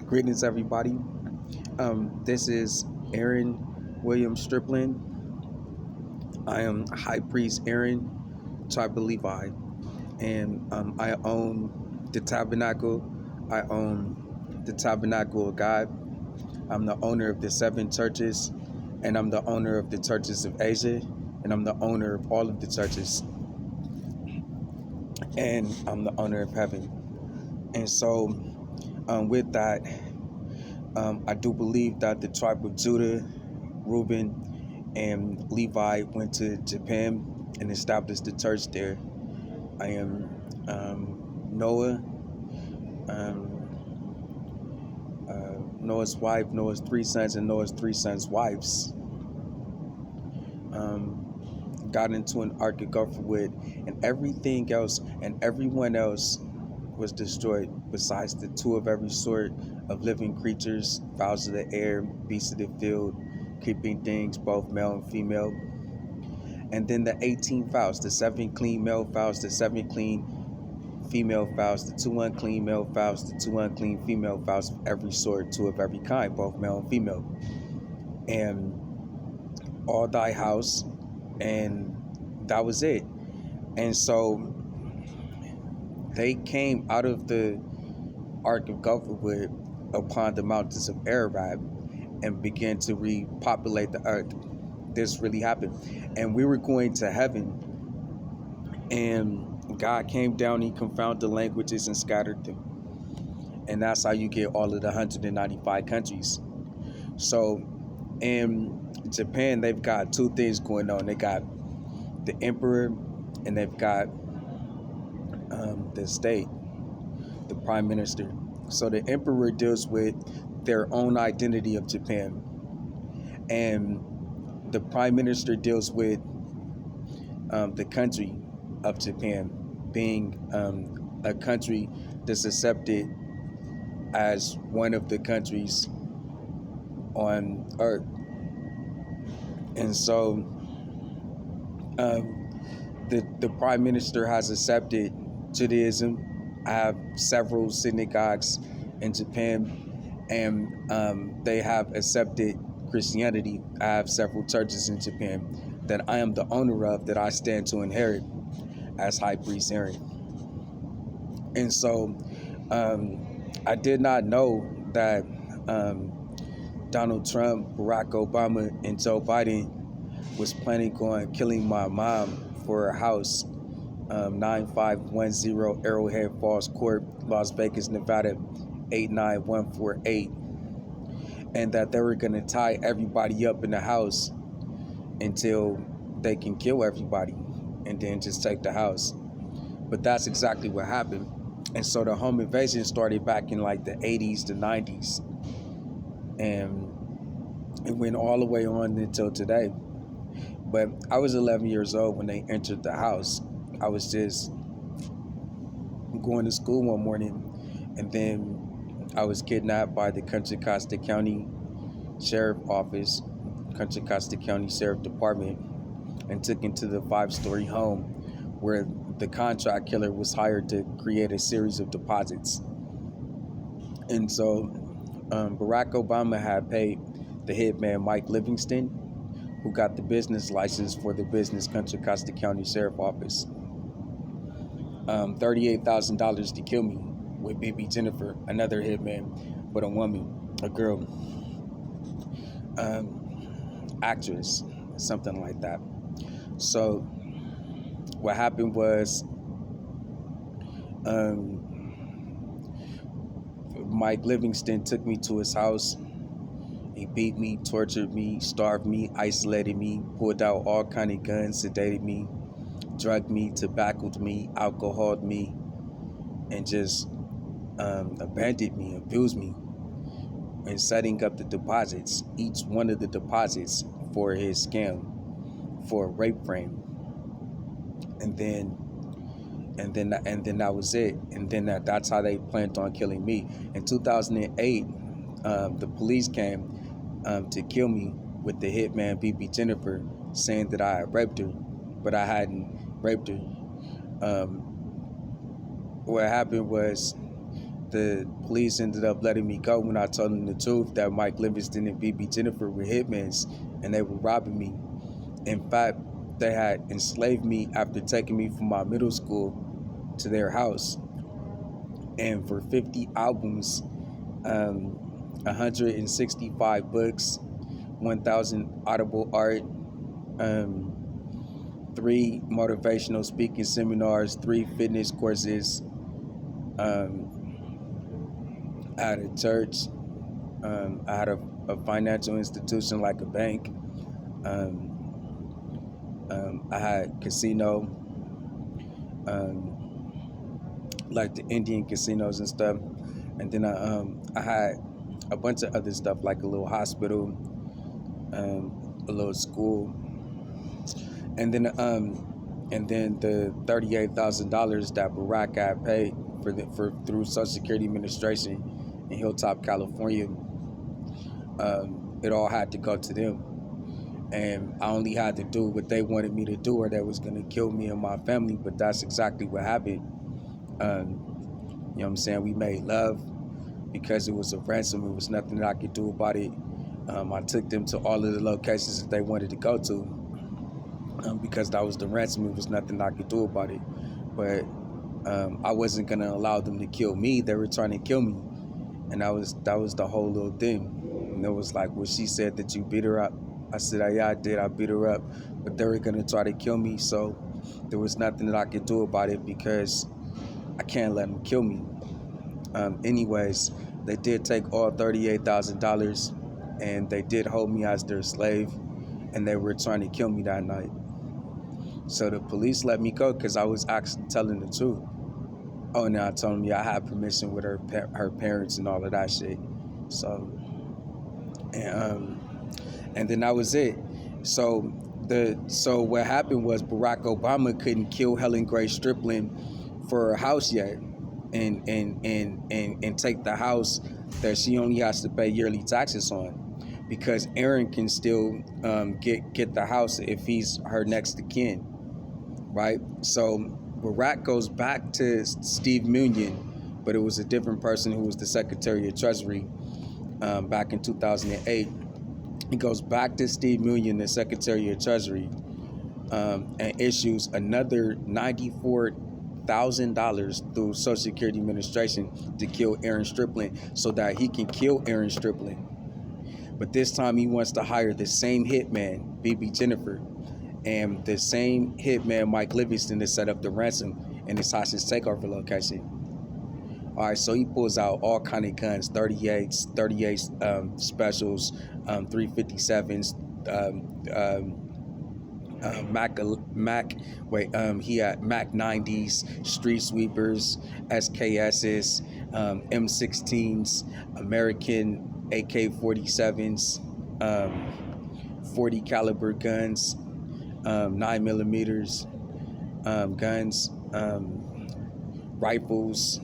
Greetings, everybody. This is Aaren William Striplin. I am High Priest Aaren, Tribe of Levi, and I own the Tabernacle. I own the Tabernacle of God. I'm the owner of the 7 churches, and I'm the owner of the churches of Asia, and I'm the owner of all of the churches, and I'm the owner of heaven. And so, with that, I do believe that the tribe of Judah, Reuben, and Levi went to Japan and established the church there. I am Noah's wife, Noah's 3 sons, and Noah's 3 sons' wives got into an ark of Wood, and everything else and everyone else was destroyed besides the 2 of every sort of living creatures, fowls of the air, beasts of the field, creeping things, both male and female. And then the 18 fowls, the 7 clean male fowls, the 7 clean female fowls, the 2 unclean male fowls, the 2 unclean female fowls of every sort, 2 of every kind, both male and female. And all thy house, and that was it. And so they came out of the Ark of Wood upon the mountains of Ararat and began to repopulate the earth. This really happened. And we were going to heaven, and God came down, he confounded the languages and scattered them. And that's how you get all of the 195 countries. So in Japan, they've got 2 things going on. They got the emperor, and they've got the state, the prime minister. So the emperor deals with their own identity of Japan, and the prime minister deals with the country of Japan being a country that's accepted as one of the countries on earth. And so the prime minister has accepted Judaism. I have several synagogues in Japan, and they have accepted Christianity. I have several churches in Japan that I am the owner of, that I stand to inherit as High Priest Aaren. And so I did not know that Donald Trump, Barack Obama, and Joe Biden was planning on killing my mom for her house, 9510 Arrowhead Falls Court, Las Vegas, Nevada, 89148, and that they were going to tie everybody up in the house until they can kill everybody and then just take the house. But that's exactly what happened. And so the home invasion started back in like the 80s to 90s, and it went all the way on until today. But I was 11 years old when they entered the house. I was just going to school one morning, and then I was kidnapped by the Contra Costa County Sheriff Office, Contra Costa County Sheriff Department, and took into the 5-story home where the contract killer was hired to create a series of deposits. And so Barack Obama had paid the hitman Mike Livingston, who got the business license for the business Contra Costa County Sheriff Office, $38,000 to kill me with baby Jennifer, another hitman, but a woman, a girl, actress, something like that. So what happened was Mike Livingston took me to his house. He beat me, tortured me, starved me, isolated me, pulled out all kind of guns, sedated me, drugged me, tobaccoed me, alcoholed me, and just abandoned me, abused me, and setting up the deposits, each one of the deposits for his scam, for a rape frame. And then that was it. And then that's how they planned on killing me. In 2008, the police came to kill me with the hitman BB Jennifer, saying that I had raped her, but I hadn't raped her. What happened was the police ended up letting me go when I told them the truth, that Mike Livingston and BB Jennifer were hitmen and they were robbing me. In fact, they had enslaved me after taking me from my middle school to their house. And for 50 albums, 165 books, 1,000 audible art, 3 motivational speaking seminars, 3 fitness courses. I had a church. I had a financial institution like a bank. I had casino, like the Indian casinos and stuff. And then I had a bunch of other stuff, like a little hospital, a little school. And then the $38,000 that Barack had paid through Social Security Administration in Hilltop, California, it all had to go to them. And I only had to do what they wanted me to do, or they was gonna kill me and my family. But that's exactly what happened. You know what I'm saying? We made love because it was a ransom. It was nothing that I could do about it. I took them to all of the locations that they wanted to go to. Because that was the ransom. It was nothing I could do about it. But I wasn't gonna allow them to kill me. They were trying to kill me, and that was the whole little thing. And it was like, well, she said that you beat her up. I said, yeah, I did. I beat her up, but they were gonna try to kill me. So there was nothing that I could do about it because I can't let them kill me. Anyways, they did take all $38,000, and they did hold me as their slave, and they were trying to kill me that night. So the police let me go because I was actually telling the truth. Oh, and I told them, I had permission with her parents and all of that shit. So, and then that was it. So what happened was Barack Obama couldn't kill Helen Grace Striplin for her house yet, and take the house that she only has to pay yearly taxes on, because Aaren can still get the house if he's her next of kin, right? So Barack goes back to Steve Mnuchin, but it was a different person who was the Secretary of Treasury back in 2008. He goes back to Steve Mnuchin, the Secretary of Treasury, and issues another $94,000 through Social Security Administration to kill Aaren Striplin, so that he can kill Aaren Striplin. But this time he wants to hire the same hitman, BB Jennifer, and the same hitman, Mike Livingston, to set up the ransom in his hostage takeover location. All right, so he pulls out all kind of guns, 38s, 38 specials, 357s, he had Mac 90s, street sweepers, SKSs, M16s, American AK-47s, 40 caliber guns, 9mm guns, rifles,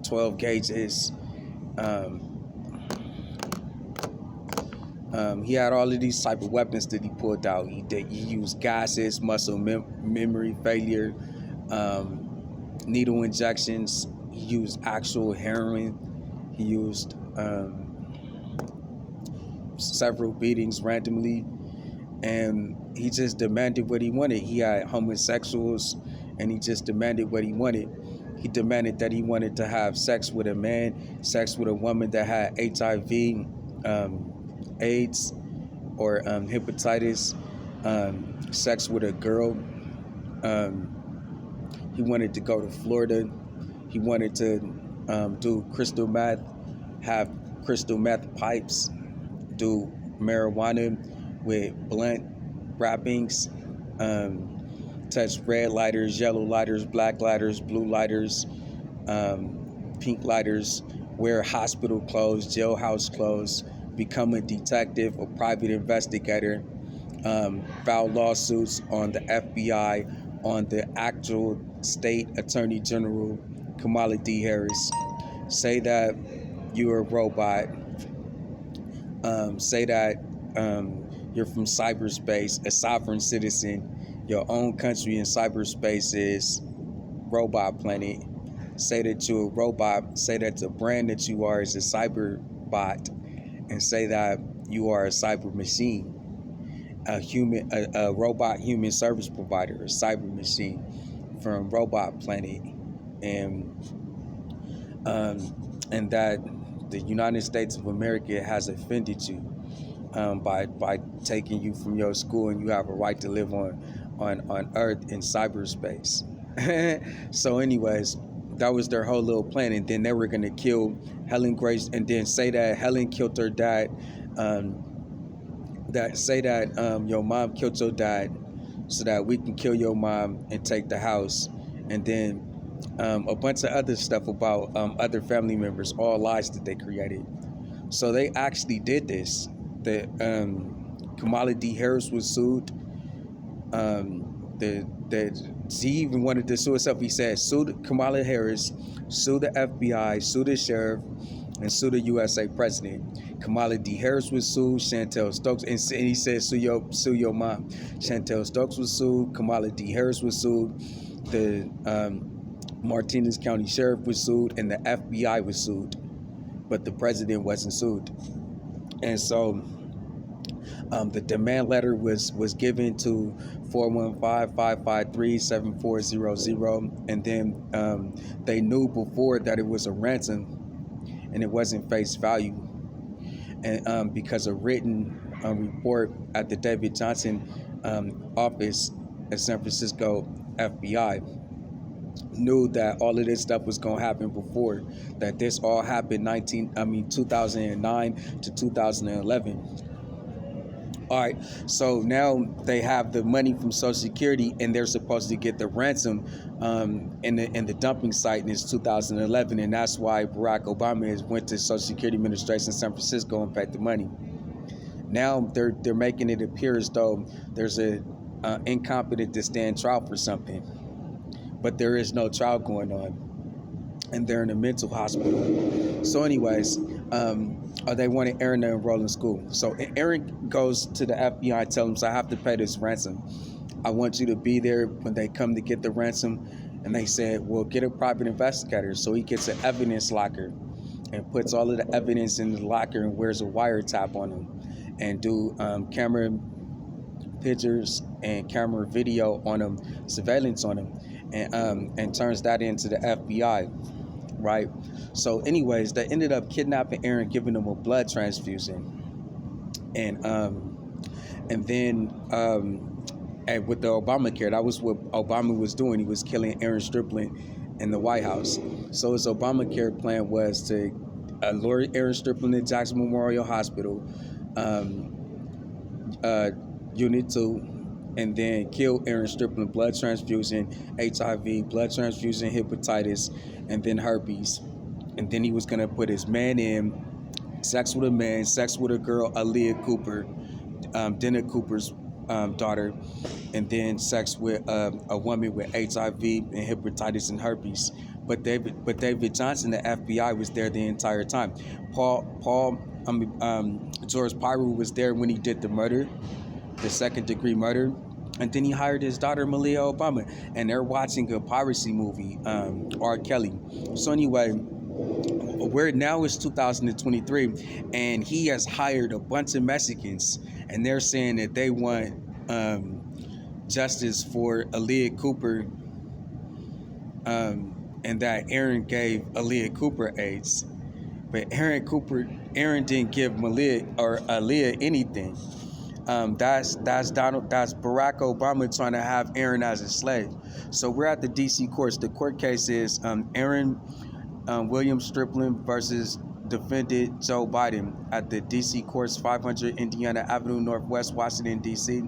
12 gauges. He had all of these type of weapons that he pulled out. He used gases, muscle memory failure, needle injections. He used actual heroin. He used several beatings randomly, and he just demanded what he wanted. He had homosexuals, and he just demanded what he wanted. He demanded that he wanted to have sex with a man, sex with a woman that had HIV, AIDS, or hepatitis, sex with a girl. He wanted to go to Florida. He wanted to do crystal meth, have crystal meth pipes, do marijuana with blunt wrappings, touch red lighters, yellow lighters, black lighters, blue lighters, pink lighters, wear hospital clothes, jailhouse clothes, become a detective, a private investigator, file lawsuits on the FBI, on the actual state attorney general, Kamala D. Harris. Say that you're a robot. Say that you're from cyberspace, a sovereign citizen. Your own country in cyberspace is Robot Planet. say that you're a robot, say that the brand that you are is a cyber bot, and say that you are a cyber machine, a robot human service provider, a cyber machine from Robot Planet, and that the United States of America has offended you by taking you from your school, and you have a right to live on Earth in cyberspace. So, anyways, that was their whole little plan, and then they were gonna kill Helen Grace, and then say that Helen killed her dad. Your mom killed your dad, so that we can kill your mom and take the house, and then a bunch of other stuff about other family members, all lies that they created. So they actually did this. The Kamala D. Harris was sued. He even wanted to sue himself. He said, sue Kamala Harris, sue the FBI, sue the sheriff, and sue the USA president. Kamala D. Harris was sued. Shantell Stokes, and he said, sue your mom. Shantell Stokes was sued. Kamala D. Harris was sued. The Martinez County Sheriff was sued, and the FBI was sued, but the president wasn't sued. And so the demand letter was given to 415-553-7400, and then they knew before that it was a ransom and it wasn't face value, and because a written report at the David Johnson office at San Francisco FBI knew that all of this stuff was going to happen before, that this all happened 2009 to 2011. All right, so now they have the money from Social Security, and they're supposed to get the ransom in the dumping site, and it's 2011, and that's why Barack Obama went to Social Security Administration in San Francisco and paid the money. Now they're making it appear as though there's a incompetent to stand trial for something, but there is no trial going on, and they're in a mental hospital. So anyways, they wanted Aaren to enroll in school. So Aaren goes to the FBI and tells them, so I have to pay this ransom. I want you to be there when they come to get the ransom. And they said, well, get a private investigator. So he gets an evidence locker and puts all of the evidence in the locker and wears a wiretap on him, and do camera pictures and camera video on him, surveillance on him, and turns that into the FBI, right? So anyways, they ended up kidnapping Aaren, giving him a blood transfusion, and then with the Obamacare, that was what Obama was doing. He was killing Aaren Striplin in the White House. So his Obamacare plan was to lure Aaren Striplin to Jackson Memorial Hospital, Unit 2, and then kill Aaren Striplin, blood transfusion, HIV, blood transfusion, hepatitis, and then herpes. And then he was going to put his man in, sex with a man, sex with a girl, Aaliyah Cooper, Dana Cooper's daughter, and then sex with a woman with HIV and hepatitis and herpes. But David Johnson, the FBI, was there the entire time. George Pyro was there when he did the murder, the second-degree murder, and then he hired his daughter Malia Obama, and they're watching a piracy movie, R. Kelly. So anyway, where now is 2023, and he has hired a bunch of Mexicans, and they're saying that they want justice for Aaliyah Cooper, and that Aaren gave Aaliyah Cooper AIDS, but Aaren didn't give Malia or Aaliyah anything. That's Barack Obama trying to have Aaren as a slave. So we're at the DC courts. The court case is Aaren William Striplin versus defendant Joe Biden at the DC courts, 500 Indiana Avenue Northwest, Washington, DC,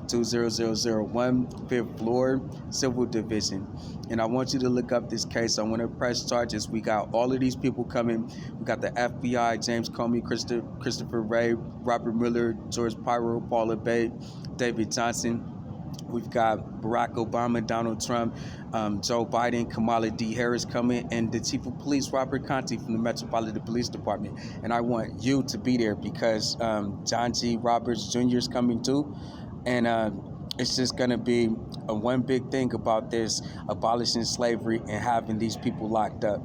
20001, 5th floor, Civil Division. And I want you to look up this case. I want to press charges. We got all of these people coming. We got the FBI, James Comey, Christopher Wray, Robert Mueller, George Pyro, Paula Bay, David Johnson. We've got Barack Obama, Donald Trump, Joe Biden, Kamala D. Harris coming, and the Chief of Police, Robert Contee, from the Metropolitan Police Department. And I want you to be there because John G. Roberts Jr. is coming too. And it's just going to be a one big thing about this, abolishing slavery and having these people locked up.